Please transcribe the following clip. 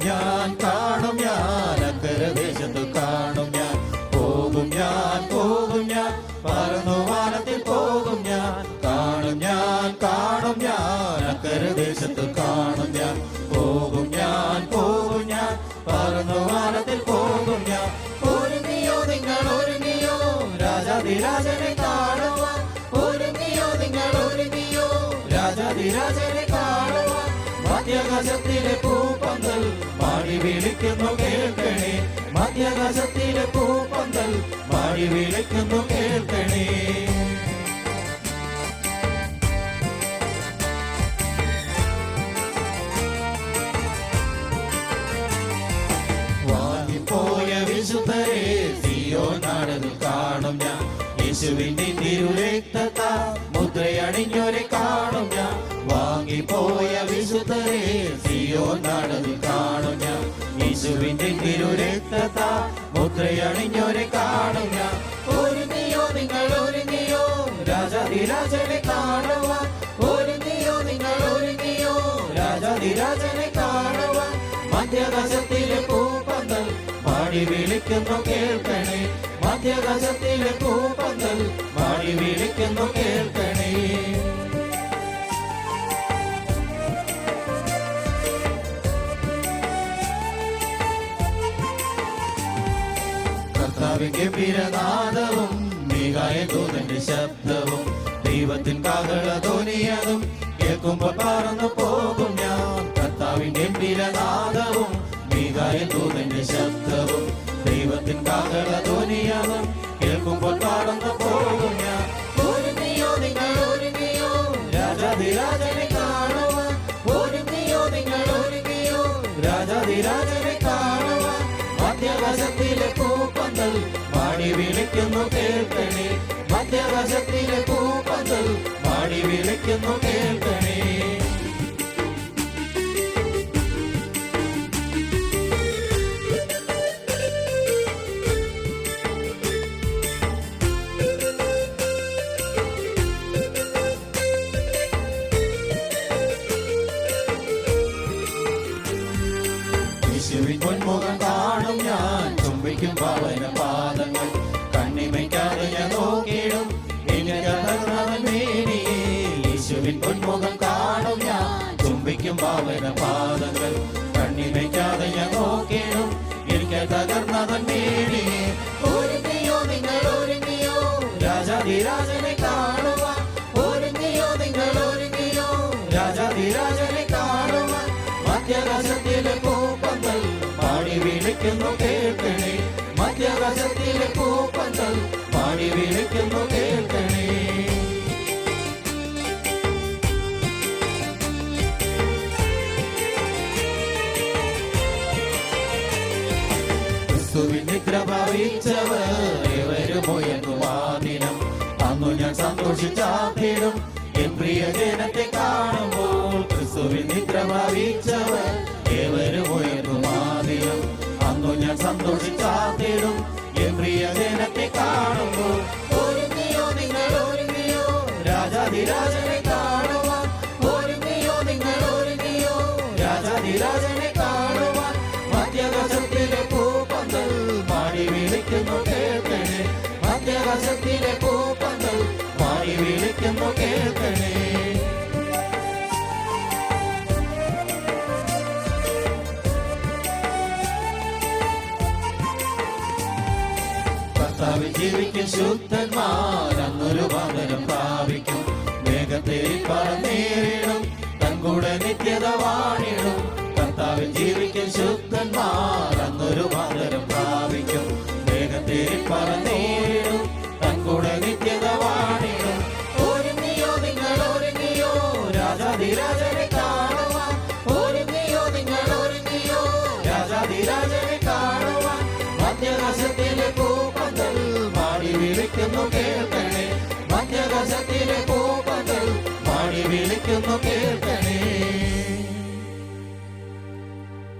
കാണും ഞാൻ അക്കരെ ദേശത്ത് കാണും ഞാൻ. പോകും ഞാൻ പറന്നു വാനത്തിൽ പോകും ഞാൻ. കാണും ഞാൻ അക്കരെ ദേശത്ത് കാണും ഞാൻ. പോകും ഞാൻ പറന്നു വാനത്തിൽ പോകും ഞാൻ. ഒരുങ്ങിയോ നിങ്ങൾ ഒരുങ്ങിയോ രാജാധിരാജനെ കാണുവാൻ. ഒരുങ്ങിയോ നിങ്ങൾ ഒരുങ്ങിയോ രാജാധിരാജനെ കാണുവാൻ. മധ്യാകാശത്തിലെ പൂപ്പന്തൽ പാടി വിളിക്കുന്നു കേൾക്കണേ. മധ്യാകാശത്തിലെ പൂപ്പന്തൽ പാടി വിളിക്കുന്നു കേൾക്കണേ. വാങ്ങിപ്പോയ വിശുദ്ധരെ സിയോൻ നാടതിൽ കാണും ഞാൻ. യേശുവിന്റെ തിരുരക്തത്താൽ മുദ്രയണിഞ്ഞോരെ കാണും ഞാൻ. വാങ്ങിപ്പോയ വിശുദ്ധരെ സിയോൻ നാടതിൽ കാണും ഞാൻ. യേശുവിന്റെ തിരുരക്തത്താൽ മുദ്രയണിഞ്ഞോരെ കാണും ഞാൻ. ഒരുങ്ങിയോ നിങ്ങൾ ഒരുങ്ങിയോ രാജാധിരാജനെ കാണുവാൻ. ഒരുങ്ങിയോ നിങ്ങൾ ഒരുങ്ങിയോ രാജാധിരാജനെ കാണുവാൻ. മധ്യാകാശത്തിലെ പൂപ്പന്തൽ പാടി വിളിക്കുന്നു കേൾക്കണേ. മധ്യാകാശത്തിലെ പൂപ്പന്തൽ പാടി വിളിക്കുന്നു കേൾക്കണേ. കർത്താവിന്റെ ഗംഭീരനാദവും മീകായദൂതന്റെ ശബ്ദവും ദൈവത്തിൻ കാഹളധ്വനിയതും കേൾക്കുമ്പോൾ പറന്നു പോകും ഞാൻ. കർത്താവിന്റെ ഗംഭീരനാദവും മീകായദൂതന്റെ ശബ്ദവും ദൈവത്തിൻ കാഹളധ്വനിയതും കേൾക്കുമ്പോൾ പറന്നു പോകും ഞാൻ. ഒരുങ്ങിയോ നിങ്ങൾ ഒരുങ്ങിയോ രാജാധിരാജനെ കാണുവാൻ. ഒരുങ്ങിയോ നിങ്ങൾ ഒരുങ്ങിയോ രാജാധിരാജനെ കാണുവാൻ. മധ്യാകാശത്തിലെ പൂപ്പന്തൽ പാടി വിളിക്കുന്നു കേൾക്കണേ. മധ്യാകാശത്തിലെ പൂപ്പന്തൽ പാടി വിളിക്കുന്നു കേൾക്കണേ. യേശുവിൻ പൊന്മുഖം കാണും ഞാൻ. ചുംബിക്കും പാവന പാദങ്ങൾ കണ്ണിമയ്ക്കാതെ ഞാൻ നോക്കിയിടും മേനിയെ. യേശുവിൻ പൊന്മുഖം കാണും ഞാൻ. ചുംബിക്കും പാവന പാദങ്ങൾ കണ്ണിമയ്ക്കാതെ ഞാൻ നോക്കിയിടും എനിക്ക് തകർന്നവൻ മേനിയെ. ഒരുങ്ങിയോ നിങ്ങൾ ഒരുങ്ങിയോ രാജാധിരാജനെ കാണുവാൻ. ഒരുങ്ങിയോ നിങ്ങൾ ഒരുങ്ങിയോ രാജാധിരാജനെ കാണുവാൻ. മധ്യാകാശത്തിലെ പൂപ്പന്തൽ പാടി വിളിക്കുന്നു കേൾക്കണേ. മധ്യാകാശത്തിലെ പൂപ്പന്തൽ പാടി വിളിക്കുന്നു കേൾക്കണേ. ക്രിസ്തുവിൻ നിദ്ര ഭാവിച്ചവർ ഏവരും ഉയർന്നു ആദിനം. അന്നു ഞാൻ സന്തോഷിച്ചാത്തിടും എൻ പ്രിയ ജനത്തെ കാണുമ്പോൾ. ക്രിസ്തുവിൻ നിദ്ര ഭാവിച്ചവർ ഏവരും ഉയർന്നു ആദിനം. അന്നു ഞാൻ സന്തോഷിച്ചാത്തിടും എൻ പ്രിയ ജനത്തെ കാണുമ്പോൾ. ഒരുങ്ങിയോ നിങ്ങൾ ഒരുങ്ങിയോ രാജാധിരാജനെ കാണുവാൻ. ഒരുങ്ങിയോ നിങ്ങൾ ഒരുങ്ങിയോ രാജാധിരാജനെ കാണുവാൻ. മധ്യാകാശത്തിലെ പൂപ്പന്തൽ പാടി വിളിക്കുന്നു കേൾക്കണേ. മധ്യാകാശത്തിലെ പൂപ്പന്തൽ പാടി വിളിക്കുന്നു കേൾക്കണേ. കർത്താവിൽ ജീവിക്കും ശുദ്ധന്മാർ അന്നൊരു പകരം പ്രാപിക്കും. വേഗത്തിൽ പറന്നേറിടും തൻ കൂടെ നിത്യത വാണിടും. കർത്താവിൽ ജീവിക്കും ശുദ്ധന്മാർ അന്നൊരു പകരം പ്രാപിക്കും. വേഗത്തിൽ പറന്നേറിടും തൻ കൂടെ നിത്യത വാണിടും. ഒരുങ്ങിയോ നിങ്ങൾ ഒരുങ്ങിയോ രാജാധിരാജനെ കാണുവാൻ. ഒരുങ്ങിയോ നിങ്ങൾ ഒരുങ്ങിയോ രാജാധിരാജനെ കാണുവാൻ. മധ്യാകാശത്തിലെ പൂപ്പന്തൽ പാടി വിളിക്കുന്നു കേൾക്കണേ. മധ്യാകാശത്തിലെ പൂപ്പന്തൽ പാടി വിളിക്കുന്നു കേൾക്കണേ.